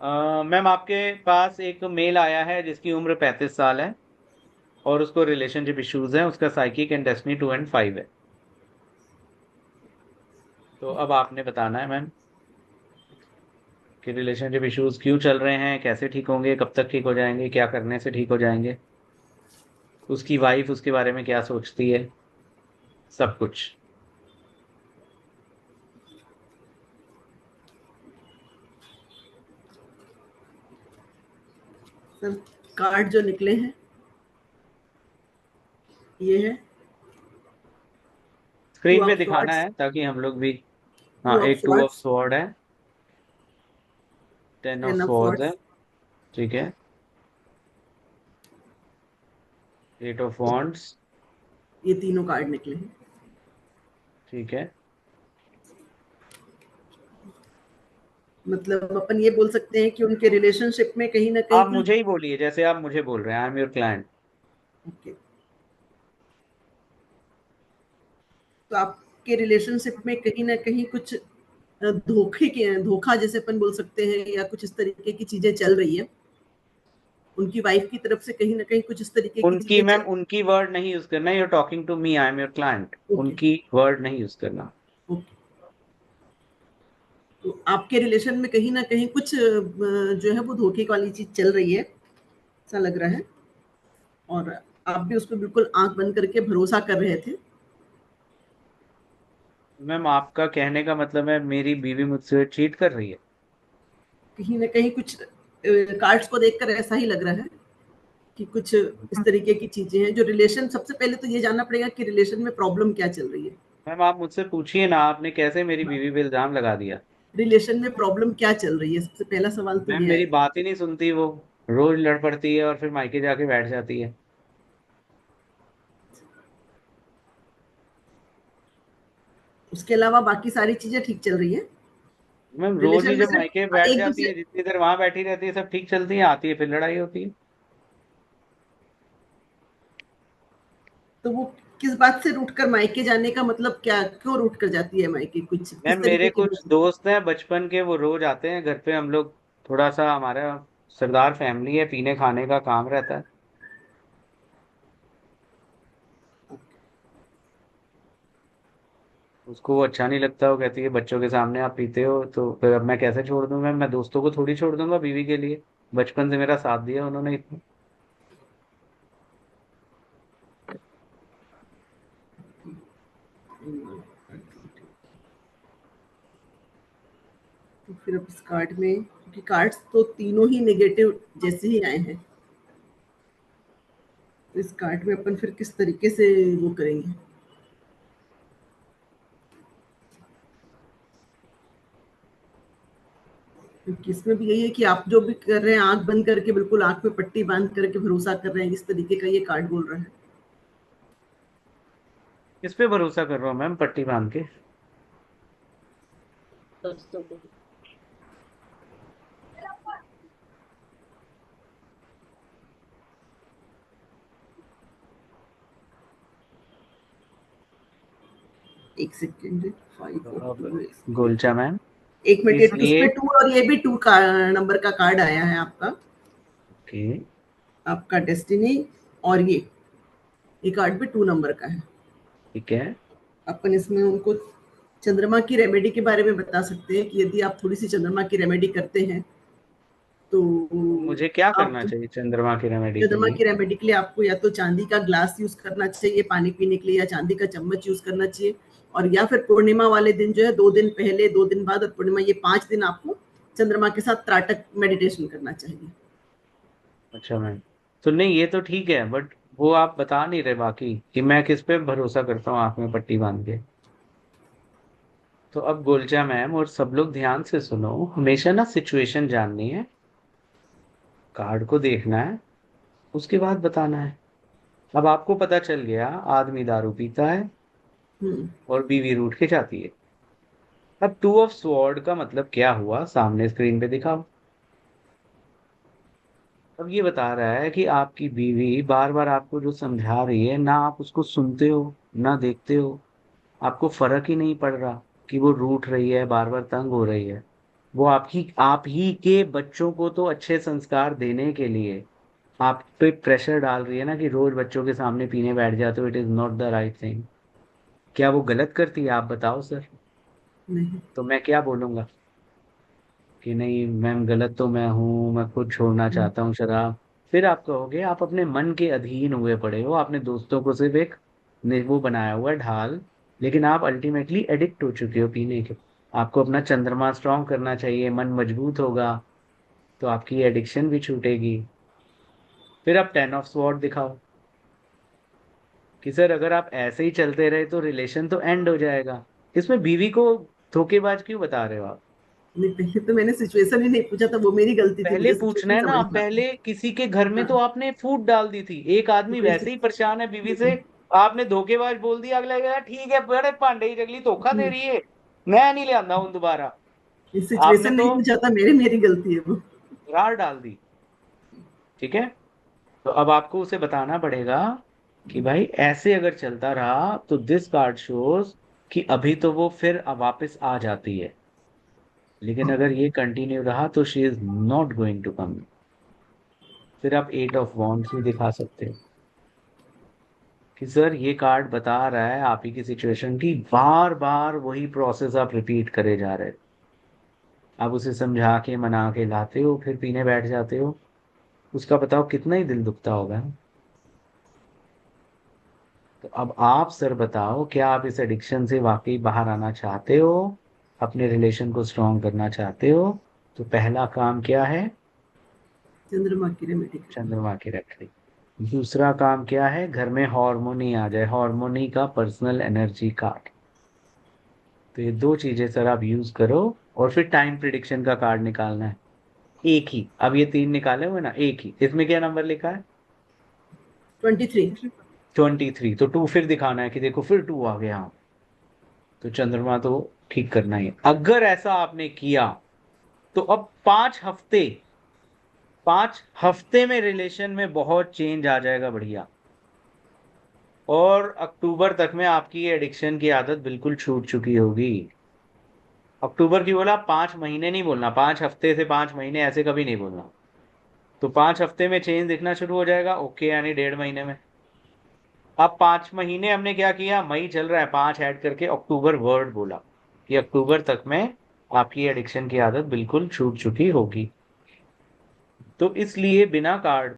Ma'am आपके पास एक mail आया है जिसकी उम्र 35 साल है और उसको रिलेशनशिप इश्यूज हैं। उसका साइकिक एंड डेस्टिनी 2 और 5 है। तो अब आपने बताना है मैम कि रिलेशनशिप इश्यूज क्यों चल रहे हैं, कैसे ठीक होंगे, कब तक ठीक हो जाएंगे, क्या करने से ठीक हो जाएंगे, उसकी वाइफ उसके बारे में क्या सोचती है, सब कुछ। सर, कार्ड जो निकले हैं ये है टू स्क्रीन पे ऑफ दिखाना स्वॉर्ड्स। है ताकि हम लोग भी। टू हाँ, ऑफ एक 2 ऑफ स्वॉर्ड्स, स्वॉर्ड है, 10 ऑफ 10 ऑफ स्वॉर्ड्स है। स्वॉर्ड्स। ठीक है, 8 ऑफ वॉन्ड्स। ये तीनों कार्ड निकले हैं। ठीक है। मतलब अपन ये बोल सकते हैं कि उनके रिलेशनशिप में कहीं ना कहीं आप कुछ। मुझे ही बोलिए जैसे आप मुझे बोल रहे हैं, आई एम योर क्लाइंट। ओके, तो आपके रिलेशनशिप में कहीं ना कहीं कुछ धोखा जैसे अपन बोल सकते हैं, या कुछ इस तरीके की चीजें चल रही है उनकी वाइफ की तरफ से, कहीं ना कहीं कुछ इस तरीके की उनकी चीजें मैम चल। उनकी वर्ड नहीं यूज करना, you're talking to me, I am your client. Okay. उनकी वर्ड नहीं यूज करना। ओके, तो आपके रिलेशन में कहीं ना कहीं कुछ जो है वो धोखे वाली चीज चल रही है, ऐसा लग रहा है। और आप भी उस पर बिल्कुल आंख बंद करके भरोसा कर रहे थे। मैम आपका कहने का मतलब है मेरी बीवी मुझसे चीट कर रही है? कहीं ना कहीं कुछ कार्ड्स को देखकर ऐसा ही लग रहा है कि कुछ इस तरीके की चीजें हैं जो रिलेशन। सबसे पहले तो ये जानना पड़ेगा कि रिलेशन में प्रॉब्लम क्या चल रही है। मैम आप मुझसे पूछिए ना, आपने कैसे मेरी बीवी पे इल्जाम लगा दिया? रिलेशन में प्रॉब्लम क्या चल रही है, सबसे पहला सवाल तो मैम ये मेरी आएगा। बात ही नहीं सुनती वो। रोज लड़ पड़ती है और फिर मायके जाके बैठ जाती है। उसके अलावा बाकी सारी चीजें ठीक चल रही है। मैम रोज ही रिलेशन में जब मायके सिर्फ बैठ एक जाती है, दूसरे। जितनी देर वहां बैठी रहती है सब ठीक चलती है, आती है फिर लड़ाई होती है। तो वो किस बात से रूठ कर मायके जाने का मतलब क्या, क्यों रूठ कर जाती है मायके, कुछ मैम किस तरीके मेरे की कुछ बात। दोस्त हैं बचपन के, वो रोज आते हैं घर पे। हम लोग थोड़ा सा, हमारा सरदार फैमिली है, पीने खाने का काम रहता है। उसको वो अच्छा नहीं लगता, वो कहती है बच्चों के सामने आप पीते हो, तो फिर अब मैं कैसे छोड़ दूं? मैं दोस्तों को थोड़ी छोड़ दूंगा बीवी के लिए। बचपन से मेरा साथ दिया उन्होंने इतना। तो फिर अब इस कार्ड में, क्योंकि कार्ड्स तो तीनों ही नेगेटिव जैसे ही आए हैं, तो इस कार्ड में अपन फिर किस तरीके से वो करेंगे। क्योंकि इसमें भी यही है कि आप जो भी कर रहे हैं आंख बंद करके, बिल्कुल आंख में पट्टी बांध करके भरोसा कर रहे हैं, इस तरीके का ये कार्ड बोल रहा है। किस पे भरोसा कर रहा हूँ मैम पट्टी बांध के? एक सेकेंड, तो 5 ऑफ अब टू। गोलचा मैम, एक मिनट, उस इसलिए पे टू और ये भी टू का नंबर का कार्ड आया है आपका। कि आपका डेस्टिनी, और ये कार्ड भी टू नंबर का है। ठीक है, अपन इसमें उनको चंद्रमा की रेमेडी के बारे में बता सकते हैं कि यदि आप थोड़ी सी चंद्रमा की रेमेडी करते हैं तो तो मुझे क्या आप। करना चाहिए चंद्रमा की रेमेडी के चंद्रमा लिए? की रेमेडी के लिए आपको या तो चांदी का ग्लास यूज करना चाहिए पानी पीने के लिए, या चांदी का चम्मच यूज करना चाहिए। और या फिर पूर्णिमा वाले दिन जो है, 2 दिन पहले, 2 दिन बाद और पूर्णिमा, ये 5 दिन आपको चंद्रमा के साथ त्राटक मेडिटेशन करना चाहिए। अच्छा मैम, तो नहीं ये तो ठीक है, बट वो आप बता नहीं रहे बाकी कि मैं किस पे भरोसा करता हूँ आंख में पट्टी बांध के। तो अब गोलचा मैम और सब लोग ध्यान से सुनो, हमेशा ना सिचुएशन जाननी है, कार्ड को देखना है, उसके बाद बताना है। अब आपको पता चल गया आदमी दारू पीता है हम्म। और बीवी रूठ के जाती है। अब 2 ऑफ स्वॉर्ड का मतलब क्या हुआ, सामने स्क्रीन पे दिखाओ। अब ये बता रहा है कि आपकी बीवी बार बार आपको जो समझा रही है ना, आप उसको सुनते हो ना देखते हो। आपको फर्क ही नहीं पड़ रहा कि वो रूठ रही है, बार बार तंग हो रही है। वो आप ही के बच्चों को तो अच्छे संस्कार देने के लिए आप पे प्रेशर डाल रही है ना, कि रोज बच्चों के सामने पीने बैठ जाते हो, it is not the right thing. क्या वो गलत करती है, आप बताओ सर। नहीं। तो मैं क्या बोलूंगा कि नहीं मैम, गलत तो मैं हूँ, मैं खुद छोड़ना हम्म, चाहता हूँ शराब। फिर आप कहोगे आप अपने मन के अधीन हुए पड़े हो, आपने दोस्तों को सिर्फ एक वो बनाया हुआ है ढाल, लेकिन आप अल्टीमेटली एडिक्ट हो चुके हो पीने के। आपको अपना चंद्रमा स्ट्रांग करना चाहिए, मन मजबूत होगा तो आपकी एडिक्शन भी छूटेगी। फिर आप 10 ऑफ स्वॉर्ड दिखाओ कि सर अगर आप ऐसे ही चलते रहे तो रिलेशन तो एंड हो जाएगा। इसमें बीवी को धोखेबाज क्यों बता रहे हो आप? नहीं, पहले तो मैंने सिचुएशन ही नहीं पूछा था, वो मेरी गलती थी, पहले मुझे पूछना सिचुएशन है ना, आप समझना था। पहले किसी के घर में तो हाँ, आपने फूट डाल दी थी, एक आदमी वही वैसे ही परेशान है बीवी से, हम्म, आपने धोखेबाज बोल दिया, अगला कहेगा ठीक है बड़े पांडे ही जगली धोखा दे हम्म। रही है, मैं नहीं ले आंदा हूं दोबारा। आपने सिचुएशन तो नहीं पूछा था, मेरी गलती है वो। रार डाल दी। ठीक है, तो अब आपको उसे बताना पड़ेगा कि भाई ऐसे अगर चलता रहा तो दिस कार्ड शोज कि अभी तो वो फिर वापस आ जाती है, लेकिन अगर ये कंटिन्यू रहा तो she is not going to come. फिर आप 8 ऑफ वॉन्ड्स भी दिखा सकते हो कि सर ये कार्ड बता रहा है आप ही की सिचुएशन की, बार बार वही प्रोसेस आप रिपीट करे जा रहे हो। आप उसे समझा के मना के लाते हो, फिर पीने बैठ जाते हो, उसका बताओ कितना ही दिल दुखता होगा। तो अब आप सर बताओ, क्या आप इस एडिक्शन से वाकई बाहर आना चाहते हो, अपने रिलेशन को स्ट्रॉन्ग करना चाहते हो? तो पहला काम क्या है? चंद्रमा की रेमेडी करना। चंद्रमा की रखड़ी। दूसरा काम क्या है? घर में हार्मोनी आ जाए, हार्मोनी का पर्सनल एनर्जी कार्ड। तो ये दो चीजें सर आप यूज करो। और फिर टाइम प्रिडिक्शन का कार्ड निकालना है, एक ही। अब ये तीन निकाले हुए ना, एक ही। इसमें क्या नंबर लिखा है? 23। 23। तो टू फिर दिखाना है कि देखो फिर टू आ गया। तो चंद्रमा तो ठीक करना ही है। अगर ऐसा आपने किया तो अब 5 हफ्ते, 5 हफ्ते में रिलेशन में बहुत चेंज आ जाएगा, बढ़िया। और अक्टूबर तक में आपकी एडिक्शन की आदत बिल्कुल छूट चुकी होगी। अक्टूबर की बोला, 5 महीने नहीं बोलना, 5 हफ्ते से 5 महीने ऐसे कभी नहीं बोलना। तो 5 हफ्ते में चेंज दिखना शुरू हो जाएगा, ओके, यानी 1.5 महीने में। अब 5 महीने हमने क्या किया, मई चल रहा है, 5 ऐड करके अक्टूबर वर्ड बोला कि अक्टूबर तक में आपकी एडिक्शन की आदत बिल्कुल छूट चुकी होगी। तो इसलिए बिना कार्ड